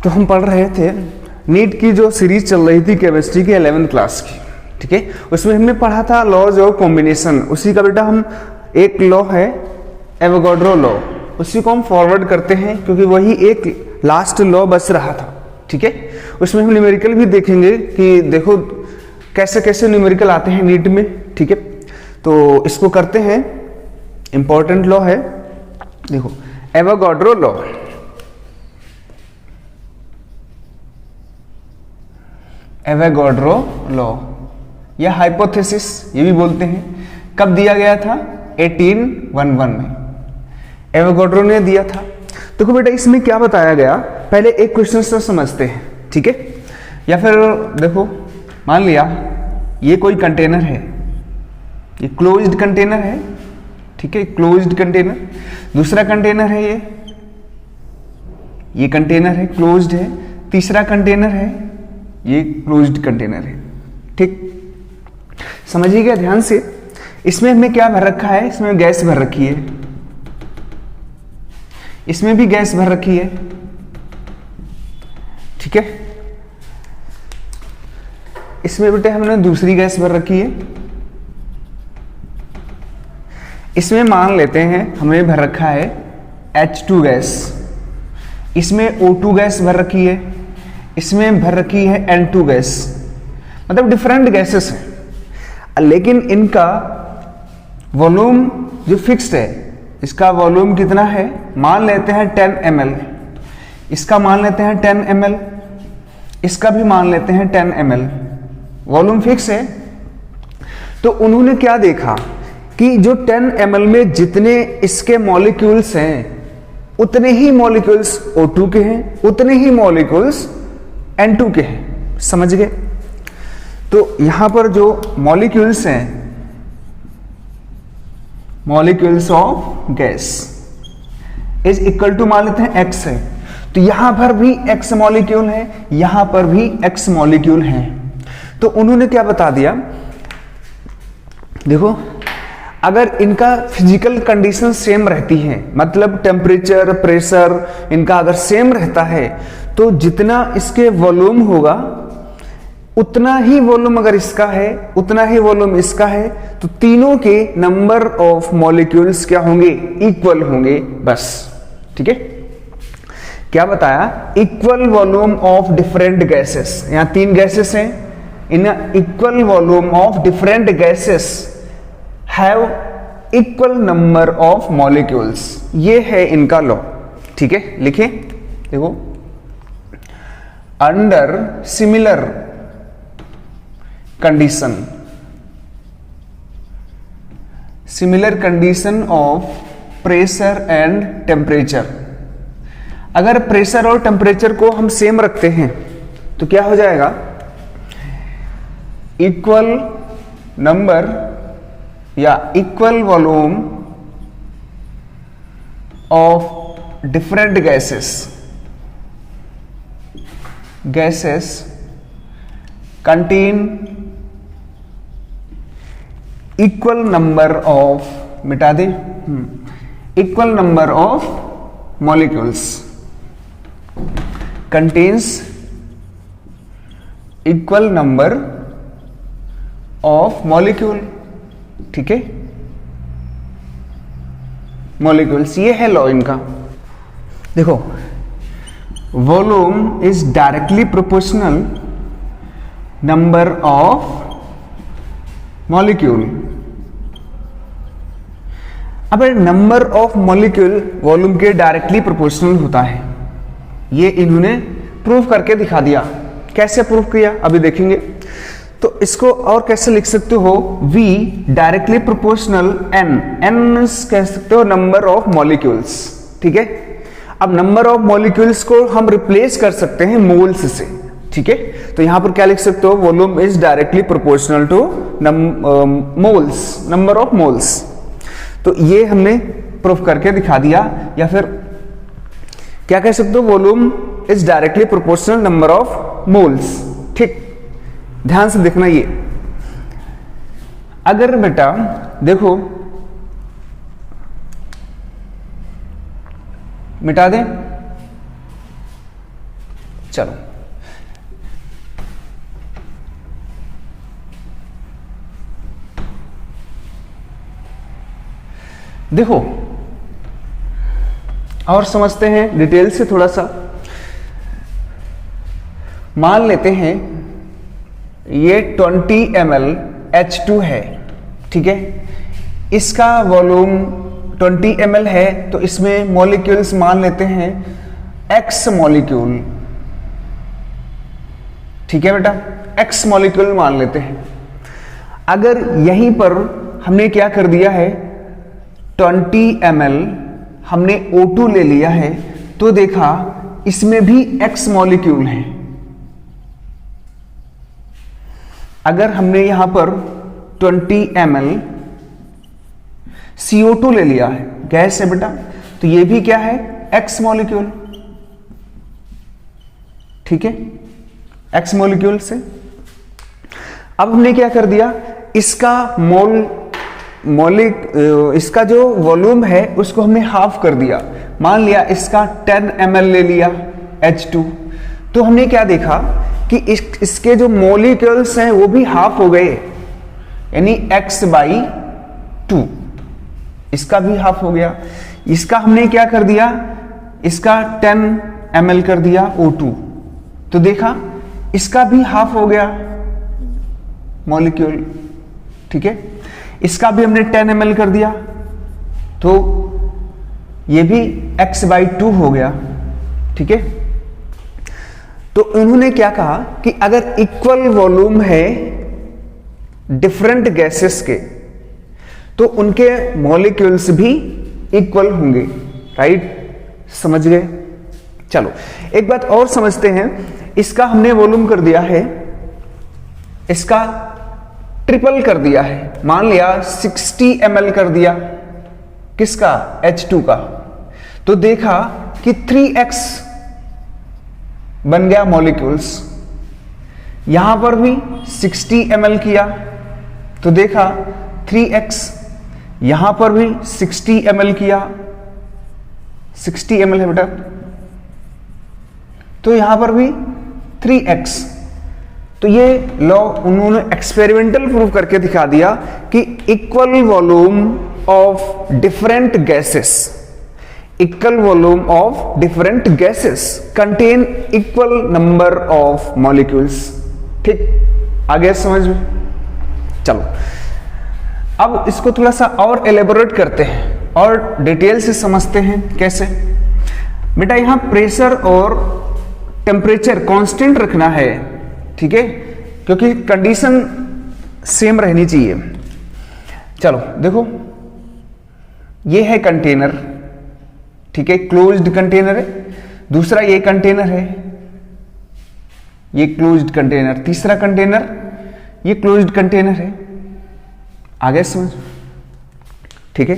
तो हम पढ़ रहे थे नीट की जो सीरीज चल रही थी केमिस्ट्री की 11th क्लास की, ठीक है। उसमें हमने पढ़ा था लॉज ऑफ कॉम्बिनेशन। उसी का बेटा हम एक लॉ है एवोगाड्रो लॉ, उसी को हम फॉरवर्ड करते हैं क्योंकि वही एक लास्ट लॉ बच रहा था, ठीक है। उसमें हम न्यूमेरिकल भी देखेंगे कि देखो कैसे कैसे न्यूमेरिकल आते हैं नीट में, ठीक है। तो इसको करते हैं, इंपॉर्टेंट लॉ है, देखो एवोगाड्रो लॉ। एवोगाड्रो लॉ या हाइपोथेसिस ये भी बोलते हैं, कब दिया गया था? 1811 में एवोगाड्रो ने दिया था। देखो बेटा इसमें क्या बताया गया, पहले एक क्वेश्चन से समझते हैं, ठीक है। या फिर देखो मान लिया ये कोई कंटेनर है, ये क्लोज्ड कंटेनर है, ठीक है, क्लोज्ड कंटेनर। दूसरा कंटेनर है ये कंटेनर है, क्लोज्ड है। तीसरा कंटेनर है, ये क्लोज्ड कंटेनर है, ठीक। समझिएगा ध्यान से। इसमें हमने क्या भर रखा है? इसमें गैस भर रखी है, इसमें भी गैस भर रखी है, ठीक है। इसमें बेटे हमने दूसरी गैस भर रखी है। इसमें मान लेते हैं हमें भर रखा है H2 गैस, इसमें O2 गैस भर रखी है, इसमें भर रखी है N2 गैस, मतलब डिफरेंट गैसेस हैं, लेकिन इनका वॉल्यूम जो फिक्स्ड है, इसका वॉल्यूम कितना है? मान लेते हैं 10 ml, इसका मान लेते हैं 10 ml, इसका भी मान लेते हैं 10 ml, वॉल्यूम फिक्स है। तो उन्होंने क्या देखा कि जो 10 ml में जितने इसके मॉलिक्यूल्स हैं उतने ही मॉलिक्यूल्स O2 के हैं, उतने ही मॉलिक्यूल्स N2 के हैं, समझ गए। तो यहां पर जो मॉलिक्यूल्स हैं, molecules of gas is equal to मान लेते हैं X है, तो यहां पर भी X मॉलिक्यूल है, यहां पर भी X मॉलिक्यूल है। तो उन्होंने क्या बता दिया, देखो अगर इनका फिजिकल कंडीशन सेम रहती है, मतलब टेम्परेचर प्रेशर इनका अगर सेम रहता है, तो जितना इसके वॉल्यूम होगा उतना ही वॉल्यूम अगर इसका है उतना ही वॉल्यूम इसका है, तो तीनों के नंबर ऑफ मॉलिक्यूल्स क्या होंगे? इक्वल होंगे, बस, ठीक है। क्या बताया? Equal volume of different gases. यहां 3 गैसेस हैं, in equal volume of different gases have equal number of molecules. ये है इनका लॉ, ठीक है। लिखें, देखो under similar condition, similar condition of pressure and temperature, अगर प्रेशर और टेम्परेचर को हम सेम रखते हैं तो क्या हो जाएगा? इक्वल नंबर या equal volume of different gases contain equal number of, मिटा दे, equal number of molecules, contains equal number of molecule, ठीक है, मॉलिक्यूल्स। ये है लॉ इनका। देखो volume is directly proportional number of molecule. अब नंबर ऑफ मॉलिक्यूल वॉल्यूम के directly proportional होता है, ये इन्होंने प्रूव करके दिखा दिया। कैसे प्रूव किया अभी देखेंगे। तो इसको और कैसे लिख सकते हो? V directly proportional N, N कह सकते हो नंबर ऑफ मॉलिक्यूल्स, ठीक है। अब नंबर ऑफ मॉलिक्यूल्स को हम रिप्लेस कर सकते हैं मोल्स से, ठीक है। तो यहां पर क्या लिख सकते हो? Volume is directly proportional two moles, number of moles. तो ये हमने प्रूफ करके दिखा दिया। या फिर क्या कह सकते हो? Volume is directly proportional number of moles, ठीक। ध्यान से देखना, ये अगर बेटा देखो मिटा दें, चलो देखो और समझते हैं डिटेल से थोड़ा सा। मान लेते हैं ये 20 ml H2 है, ठीक है। इसका वॉल्यूम 20 ml है, तो इसमें मॉलिक्यूल्स मान लेते हैं X मॉलिक्यूल, ठीक है बेटा, X मॉलिक्यूल मान लेते हैं। अगर यहीं पर हमने क्या कर दिया है, 20 ml हमने O2 ले लिया है, तो देखा इसमें भी X मॉलिक्यूल है। अगर हमने यहां पर 20 ml CO2 ले लिया है, गैस है बेटा, तो ये भी क्या है, X मॉलिक्यूल, ठीक है, X मॉलिक्यूल से। अब हमने क्या कर दिया, इसका इसका जो वॉल्यूम है उसको हमने हाफ कर दिया। मान लिया इसका 10 ml ले लिया H2, तो हमने क्या देखा कि इसके जो मॉलिक्यूल्स हैं वो भी हाफ हो गए, यानी X/2, इसका भी हाफ हो गया। इसका हमने क्या कर दिया, इसका 10 ml कर दिया O2, तो देखा इसका भी हाफ हो गया मॉलिक्यूल, ठीक है। इसका भी हमने 10 ml कर दिया, तो ये भी X/2 हो गया, ठीक है। तो उन्होंने क्या कहा कि अगर इक्वल वॉल्यूम है डिफरेंट गैसेस के, तो उनके मॉलिक्यूल्स भी इक्वल होंगे, राइट, समझ गए। चलो एक बात और समझते हैं, इसका हमने वॉल्यूम कर दिया है, इसका ट्रिपल कर दिया है, मान लिया 60 ml कर दिया, किसका, H2 का, तो देखा कि 3x बन गया मॉलिक्यूल्स। यहां पर भी 60 ml किया, तो देखा 3x, यहां पर भी 60 ml किया, 60 ml है बेटा, तो यहां पर भी 3x। तो ये लॉ उन्होंने एक्सपेरिमेंटल प्रूव करके दिखा दिया कि equal volume of different gases, equal volume of different gases contain equal number of molecules, ठीक, आगे समझ में। चलो अब इसको थोड़ा सा और एलेबोरेट करते हैं और डिटेल से समझते हैं कैसे। बेटा यहां प्रेशर और टेम्परेचर कांस्टेंट रखना है, ठीक है, क्योंकि कंडीशन सेम रहनी चाहिए। चलो देखो, ये है कंटेनर, ठीक है, क्लोज्ड कंटेनर है। दूसरा ये कंटेनर है, ये क्लोज्ड कंटेनर। तीसरा कंटेनर ये क्लोज्ड कंटेनर है। आगे समझ, ठीक है।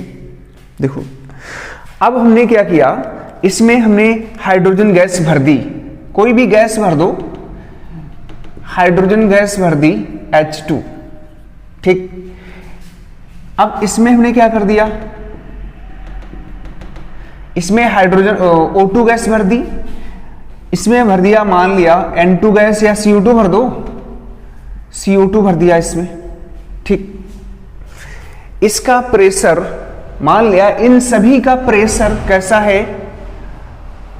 देखो अब हमने क्या किया, इसमें हमने हाइड्रोजन गैस भर दी, कोई भी गैस भर दो, हाइड्रोजन गैस भर दी H2, ठीक। अब इसमें हमने क्या कर दिया, इसमें हाइड्रोजन O2 गैस भर दी, इसमें भर दिया मान लिया N2 गैस या CO2 भर दो, CO2 भर दिया इसमें, ठीक। इसका प्रेशर मान लिया, इन सभी का प्रेशर कैसा है,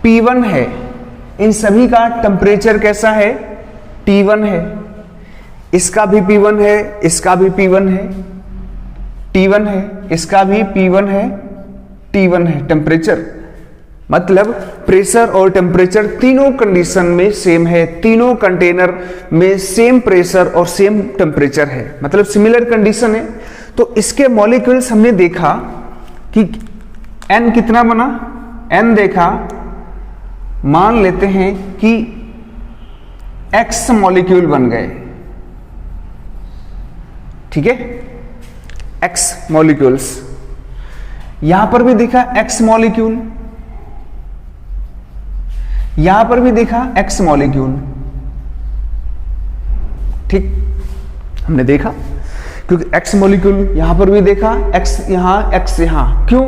P1 है, इन सभी का टेम्परेचर कैसा है, T1 है। इसका भी P1 है, इसका भी P1 है, T1 है, इसका भी P1 है, T1 है। टेम्परेचर मतलब प्रेशर और टेम्परेचर तीनों कंडीशन में सेम है, तीनों कंटेनर में सेम प्रेशर और सेम टेम्परेचर है, मतलब सिमिलर कंडीशन है। तो इसके मॉलिक्यूल्स हमने देखा कि N कितना बना, N देखा, मान लेते हैं कि X मॉलिक्यूल बन गए, ठीक है, X मॉलिक्यूल्स। यहां पर भी देखा X मॉलिक्यूल, यहां पर भी देखा X मॉलिक्यूल, ठीक, हमने देखा क्योंकि X मॉलिक्यूल यहां पर भी देखा, X यहां, X यहां, क्यों,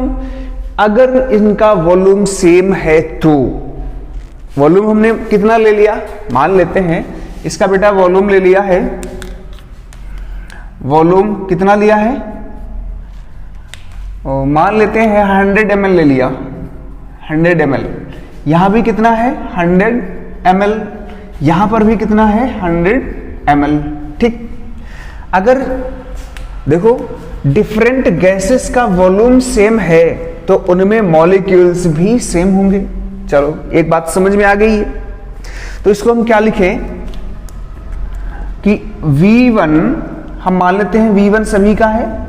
अगर इनका वॉल्यूम सेम है तो वॉल्यूम हमने कितना ले लिया, मान लेते हैं इसका बेटा वॉल्यूम ले लिया है, वॉल्यूम कितना लिया है, मान लेते हैं 100 ml ले लिया, 100 ml। यहां भी कितना है 100 ml, यहां पर भी कितना है 100 ml। ठीक, अगर देखो डिफरेंट गैसेस का वॉल्यूम सेम है तो उनमें मॉलिक्यूल्स भी सेम होंगे। चलो एक बात समझ में आ गई है, तो इसको हम क्या लिखें कि V1 हम मान लेते हैं V1 सभी का है,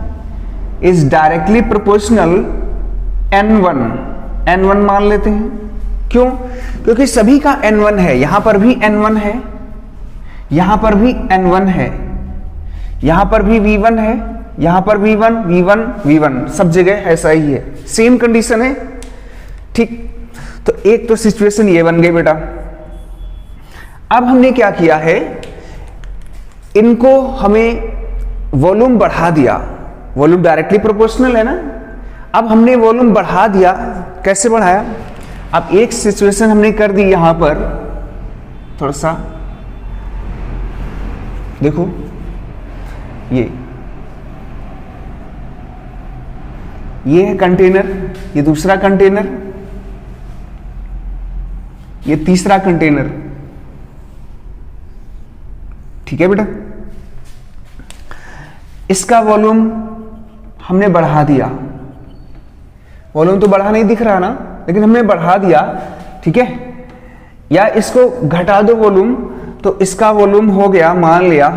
इज डायरेक्टली प्रोपोर्शनल N1 मान लेते हैं। क्यों? क्योंकि सभी का N1 है, यहां पर भी N1 है, यहां पर भी N1 है, यहां पर भी V1 है, यहां पर V1 सब जगह ऐसा ही है, सेम कंडीशन है। ठीक, तो एक तो सिचुएशन ये बन गई बेटा। अब हमने क्या किया है, इनको हमें वॉल्यूम बढ़ा दिया, वॉल्यूम डायरेक्टली प्रोपोर्शनल है ना, अब हमने वॉल्यूम बढ़ा दिया। कैसे बढ़ाया? अब एक सिचुएशन हमने कर दी यहां पर, थोड़ा सा देखो, ये है कंटेनर, ये दूसरा कंटेनर, ये तीसरा कंटेनर। ठीक है बेटा, इसका वॉल्यूम हमने बढ़ा दिया, वॉल्यूम तो बढ़ा नहीं दिख रहा ना, लेकिन हमने बढ़ा दिया। ठीक है, या इसको घटा दो वॉल्यूम, तो इसका वॉल्यूम हो गया, मान लिया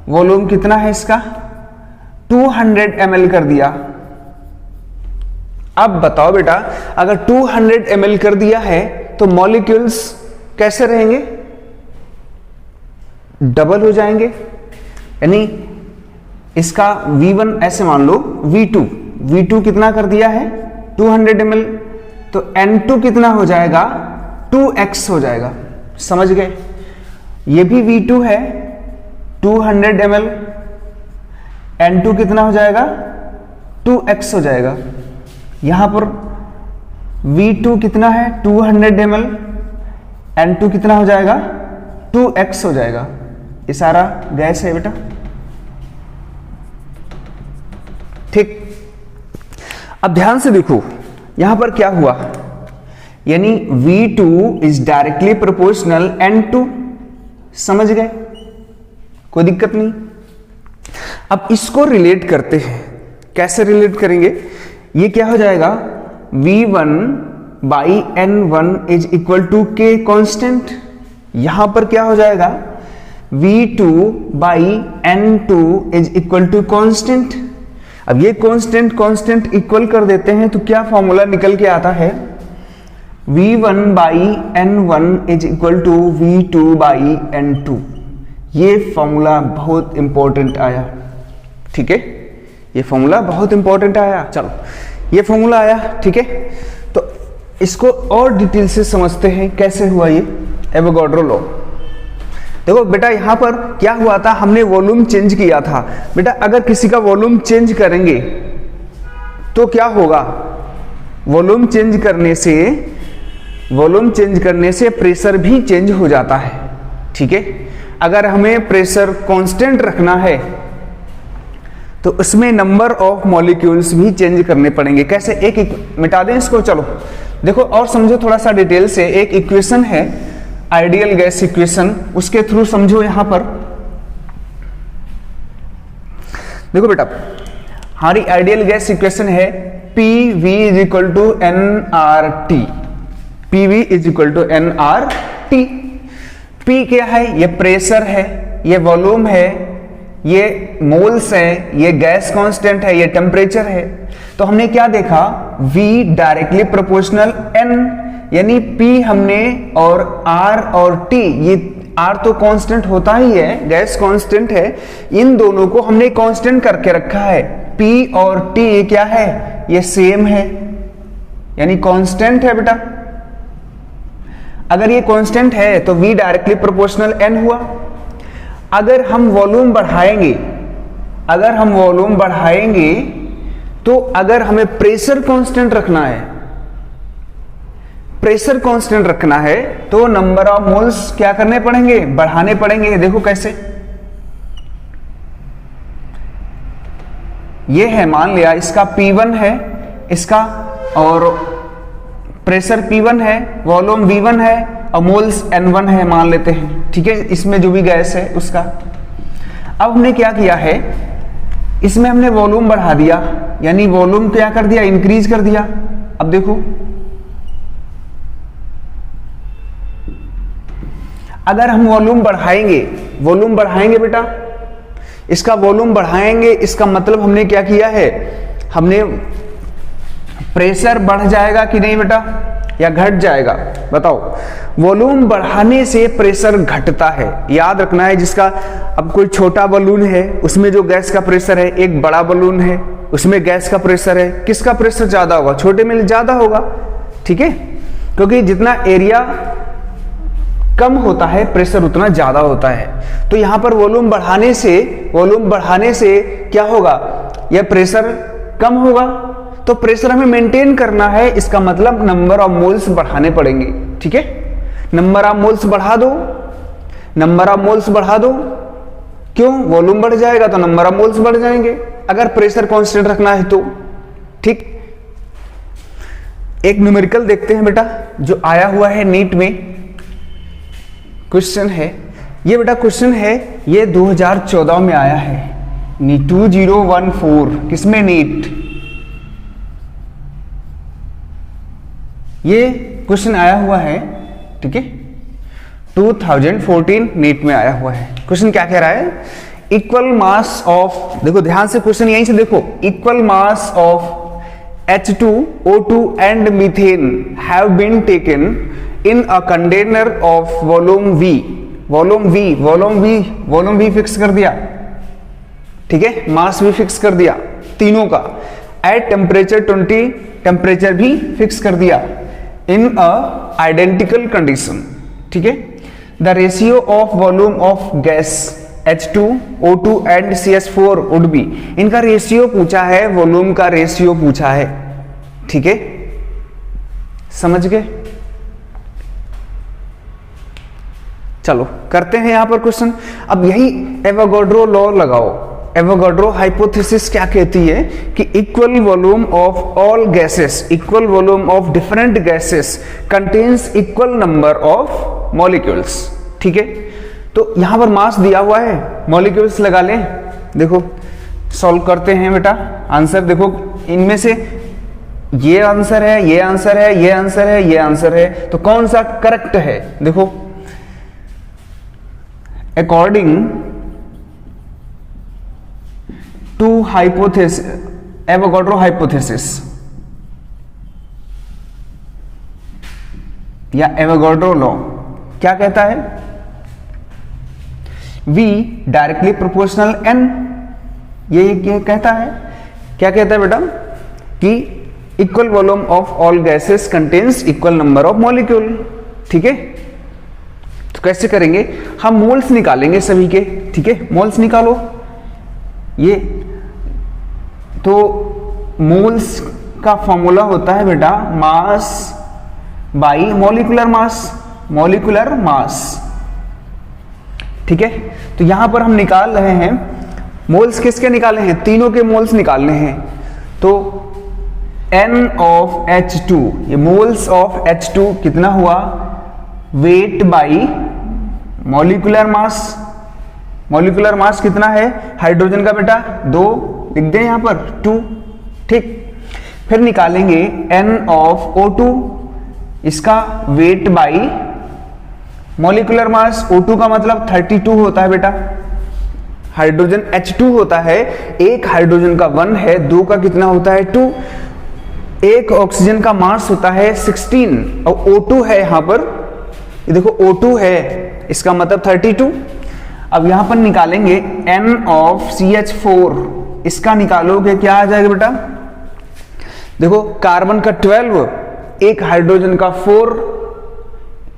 वॉल्यूम कितना है इसका 200 ml कर दिया। अब बताओ बेटा, अगर 200 ml कर दिया है तो मॉलिक्यूल्स कैसे रहेंगे, डबल हो जाएंगे। यानी इसका V1 ऐसे मान लो, V2 कितना कर दिया है 200 ml, तो N2 कितना हो जाएगा 2x हो जाएगा। समझ गए? ये भी V2 है 200 ml, N2 कितना हो जाएगा 2x हो जाएगा। यहां पर V2 कितना है 200 ml, N2 कितना हो जाएगा 2x हो जाएगा। ये सारा गैस है बेटा। ठीक, अब ध्यान से देखो यहां पर क्या हुआ, यानी V2 is directly proportional N2। समझ गए? कोई दिक्कत नहीं। अब इसको रिलेट करते हैं, कैसे रिलेट करेंगे? ये क्या हो जाएगा, V1 by N1 is equal to K constant. यहां पर क्या हो जाएगा, V2 by N2 is equal to constant. अब ये कांस्टेंट इक्वल कर देते हैं तो क्या फॉर्मूला निकल के आता है, V1 by N1 is equal to V2 by N2। ये फॉर्मूला बहुत इंपॉर्टेंट आया। ठीक है, ये फॉर्मूला बहुत इंपॉर्टेंट आया। चलो ये फॉर्मूला आया, ठीक है, तो इसको और डिटेल से समझते हैं कैसे हुआ ये एवोगाड्रो लॉ। देखो बेटा, यहां पर क्या हुआ था, हमने वॉल्यूम चेंज किया था। बेटा अगर किसी का वॉल्यूम चेंज करेंगे तो क्या होगा, वॉल्यूम चेंज करने से प्रेशर भी चेंज हो जाता है। ठीक है, अगर हमें प्रेशर कांस्टेंट रखना है तो उसमें नंबर ऑफ मॉलिक्यूल्स भी चेंज करने पड़ेंगे। कैसे? एक मिटा दें इसको। चलो देखो और समझो थोड़ा सा डिटेल से। एक इक्वेशन है आइडियल गैस इक्वेशन, उसके थ्रू समझो। यहां पर देखो बेटा, हमारी आइडियल गैस इक्वेशन है PV is equal to nRT। PV is equal to nRT। P क्या है, ये प्रेशर है, ये वॉल्यूम है, ये मोल्स है, ये गैस कांस्टेंट है, ये टेम्परेचर है। तो हमने क्या देखा, V डायरेक्टली प्रोपोर्शनल N, यानी P हमने और R और T, ये R तो कांस्टेंट होता ही है, गैस कांस्टेंट है, इन दोनों को हमने कांस्टेंट करके रखा है। P और T क्या है, ये सेम है, यानी कांस्टेंट है बेटा। अगर ये कांस्टेंट है तो V डायरेक्टली प्रोपोर्शनल N हुआ। अगर हम वॉल्यूम बढ़ाएंगे तो अगर हमें प्रेशर कांस्टेंट रखना है, प्रेशर कांस्टेंट रखना है तो नंबर ऑफ मोल्स क्या करने पड़ेंगे, बढ़ाने पड़ेंगे। देखो कैसे, ये है मान लिया इसका P1 है इसका, और प्रेशर P1 है, वॉल्यूम V1 है और मोल्स N1 है मान लेते हैं, ठीक है, इसमें जो भी गैस है उसका। अब हमने क्या किया है, इसमें हमने वॉल्यूम बढ़ा दिया, यानी वॉल्यूम क्या कर दिया, इंक्रीज कर दिया। अब देखो अगर हम वॉल्यूम बढ़ाएंगे बेटा, इसका वॉल्यूम बढ़ाएंगे, इसका मतलब हमने क्या किया है, हमने प्रेशर बढ़ जाएगा कि नहीं बेटा, या घट जाएगा, बताओ। वॉल्यूम बढ़ाने से प्रेशर घटता है, याद रखना है। जिसका अब कोई छोटा बलून है उसमें जो गैस का प्रेशर है, एक बड़ा बलून है उसमें गैस का प्रेशर है, किसका प्रेशर ज्यादा होगा, छोटे में ज्यादा होगा, ठीक है, क्योंकि जितना एरिया कम होता है प्रेशर उतना ज्यादा होता है। तो यहां पर वॉल्यूम बढ़ाने से क्या होगा, यह प्रेशर कम होगा, तो प्रेशर हमें मेंटेन करना है, इसका मतलब नंबर ऑफ मोल्स बढ़ाने पड़ेंगे, ठीक है। नंबर ऑफ मोल्स बढ़ा दो, क्यों, वॉल्यूम बढ़ जाएगा तो नंबर ऑफ मोल्स बढ़ जाएंगे, अगर प्रेशर कांस्टेंट रखना है तो, ठीक। एक न्यूमेरिकल देखते हैं बेटा जो आया हुआ है नीट में, क्वेश्चन है ये बेटा, क्वेश्चन है ये 2014 में आया है, 2014, किसमें, नीट। ये क्वेश्चन आया हुआ है, ठीक है, 2014 नीट में आया हुआ है। क्वेश्चन क्या कह रहा है, इक्वल मास ऑफ, देखो ध्यान से क्वेश्चन यहीं से देखो, equal mass of H2O2 and methane have been taken in a container of volume V, volume V fix कर दिया, ठीक है, मास भी फिक्स कर दिया तीनों का, एट टेम्परेचर 20 टेम्परेचर भी फिक्स कर दिया, इन अ आइडेंटिकल कंडीशन, ठीक है। The ratio of volume of gas H2O2 and CH4 would be, इनका रेशियो पूछा है, वॉल्यूम का रेशियो पूछा है, ठीक है, समझ गए। चलो करते हैं यहां पर क्वेश्चन। अब यही एवोगाड्रो लॉ लगाओ, एवोगाड्रो हाइपोथेसिस क्या कहती है कि equal volume of all gases, equal volume of different gases contains equal number of molecules, ठीक है। तो यहां पर मास दिया हुआ है, मॉलिक्यूल्स लगा लें, देखो सॉल्व करते हैं बेटा, आंसर देखो, इनमें से ये आंसर है, ये आंसर है, ये आंसर है, ये आंसर है, तो कौन सा करेक्ट है, देखो according to hypothesis, Avogadro hypothesis या एवोगाड्रो लॉ क्या कहता है, V डायरेक्टली प्रोपोर्शनल N, ये कहता है, क्या कहता है बेटा कि equal volume of all gases contains equal number of molecule, ठीक है। तो कैसे करेंगे, हम मोल्स निकालेंगे सभी के, ठीक है, मोल्स निकालो, ये तो मोल्स का फॉर्मूला होता है बेटा मास बाई मॉलिक्यूलर मास, ठीक है। तो यहां पर हम निकाल रहे हैं मोल्स, किसके निकाले हैं, तीनों के मोल्स निकालने हैं, तो N ऑफ H2, ये मोल्स ऑफ H2 कितना हुआ, वेट बाई मॉलिक्यूलर मास कितना है हाइड्रोजन का बेटा, 2 लिख दें यहां पर 2, ठीक। फिर निकालेंगे N ऑफ O2, इसका weight by molecular mass, O2 का मतलब 32 होता है बेटा, हाइड्रोजन H2 होता है, एक हाइड्रोजन का 1 है, 2 का कितना होता है 2, एक ऑक्सीजन का मास होता है 16 और O2 है यहां पर, ये देखो O2 है, इसका मतलब 32। अब यहां पर निकालेंगे N ऑफ CH4, इसका निकालोगे क्या आ जाएगा बेटा, देखो कार्बन का 12, एक हाइड्रोजन का 4,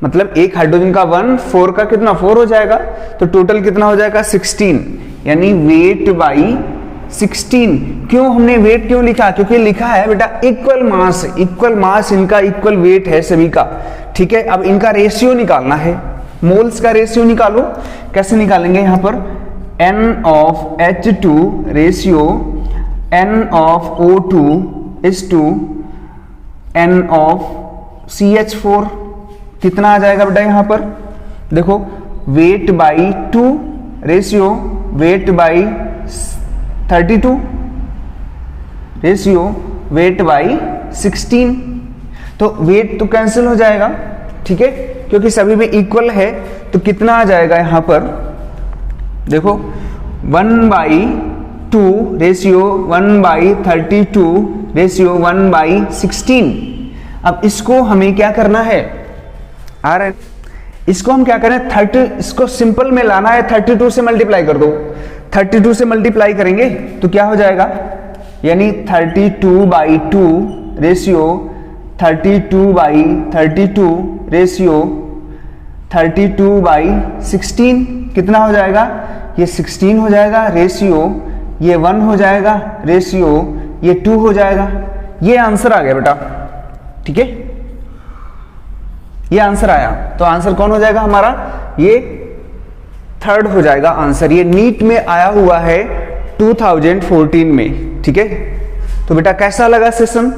मतलब एक हाइड्रोजन का 1, 4 का कितना 4 हो जाएगा, तो टोटल कितना हो जाएगा 16, यानी वेट बाई 16। क्यों हमने वेट क्यों लिखा? क्योंकि लिखा है बेटा इक्वल मास इनका इक्वल वेट है सभी का, ठीक है। अब इनका रेशियो निकालना है, मोल्स का रेशियो निकालो। कैसे निकालेंगे? यहां पर n of H2 ratio n of O2 is to n of CH4। कितना आ जाएगा बेटा? यहां पर देखो weight by 2 ratio weight by 32 ratio weight by 16। तो वेट तो कैंसिल हो जाएगा, ठीक है, क्योंकि सभी में इक्वल है। तो कितना आ जाएगा यहां पर? देखो 1/2 रेशियो 1/32 रेशियो 1/16। अब इसको हमें क्या करना है? इसको हम क्या करें? 30, इसको सिंपल में लाना है, 32 से मल्टीप्लाई कर दो। 32 से मल्टीप्लाई करेंगे तो क्या हो जाएगा? यानी 32/2 रेशियो 32/32 रेशियो 32/16। कितना हो जाएगा? ये 16 हो जाएगा रेशियो, ये 1 हो जाएगा रेशियो, ये 2 हो जाएगा। ये आंसर आ गया बेटा, ठीक है, ये आंसर आया। तो आंसर कौन हो जाएगा हमारा? ये थर्ड हो जाएगा आंसर। ये नीट में आया हुआ है 2014 में, ठीक है। तो बेटा कैसा लगा सेशन?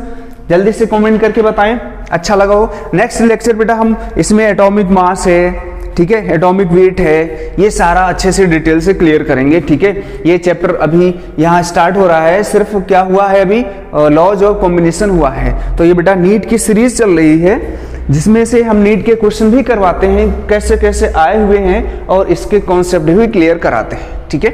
जल्दी से कमेंट करके बताएं, अच्छा लगा हो। नेक्स्ट लेक्चर बेटा हम इसमें एटॉमिक मास है, ठीक है, एटॉमिक वेट है, ये सारा अच्छे से डिटेल से क्लियर करेंगे, ठीक है। ये चैप्टर अभी यहाँ स्टार्ट हो रहा है, सिर्फ क्या हुआ है अभी? लॉज ऑफ कॉम्बिनेशन हुआ है। तो ये बेटा नीट की सीरीज चल रही है, जिसमें से हम नीट के क्वेश्चन भी करवाते हैं, कैसे कैसे आए हुए हैं, और इसके कॉन्सेप्ट भी क्लियर कराते हैं, ठीक है।